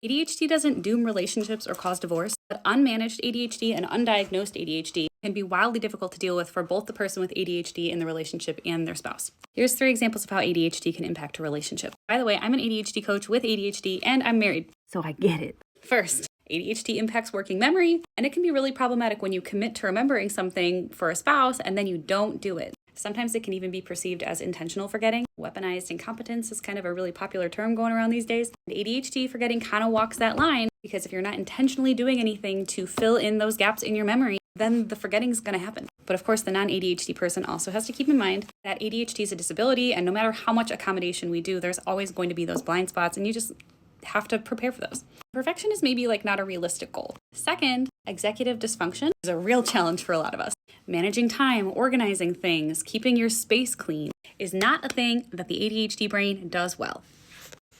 ADHD doesn't doom relationships or cause divorce, but unmanaged ADHD and undiagnosed ADHD can be wildly difficult to deal with for both the person with ADHD in the relationship and their spouse. Here's 3 examples of how ADHD can impact a relationship. By the way, I'm an ADHD coach with ADHD and I'm married, so I get it. First, ADHD impacts working memory, and it can be really problematic when you commit to remembering something for a spouse and then you don't do it. Sometimes it can even be perceived as intentional forgetting. Weaponized incompetence is kind of a really popular term going around these days. And ADHD forgetting kind of walks that line, because if you're not intentionally doing anything to fill in those gaps in your memory, then the forgetting is going to happen. But of course, the non-ADHD person also has to keep in mind that ADHD is a disability, and no matter how much accommodation we do, there's always going to be those blind spots, and you just have to prepare for those. Perfection is maybe not a realistic goal. Second, executive dysfunction is a real challenge for a lot of us. Managing time, organizing things, keeping your space clean is not a thing that the ADHD brain does well.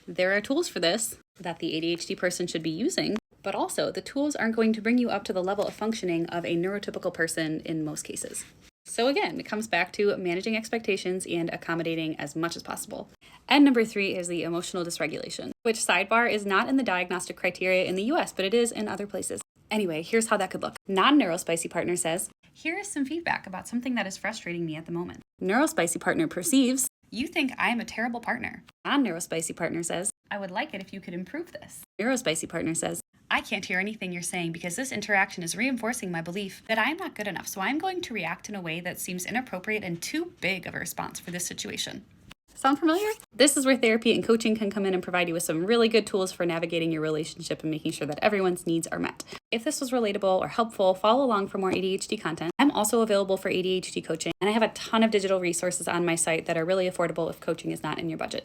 There are tools for this that the ADHD person should be using, but also the tools aren't going to bring you up to the level of functioning of a neurotypical person in most cases. So again, it comes back to managing expectations and accommodating as much as possible. And number 3 is the emotional dysregulation, which sidebar is not in the diagnostic criteria in the US, but it is in other places. Anyway, here's how that could look. Non-neurospicy partner says, here is some feedback about something that is frustrating me at the moment. Neurospicy partner perceives, you think I am a terrible partner. Non-neurospicy partner says, I would like it if you could improve this. Neurospicy partner says, I can't hear anything you're saying because this interaction is reinforcing my belief that I am not good enough, so I'm going to react in a way that seems inappropriate and too big of a response for this situation. Sound familiar? This is where therapy and coaching can come in and provide you with some really good tools for navigating your relationship and making sure that everyone's needs are met. If this was relatable or helpful, follow along for more ADHD content. I'm also available for ADHD coaching, and I have a ton of digital resources on my site that are really affordable if coaching is not in your budget.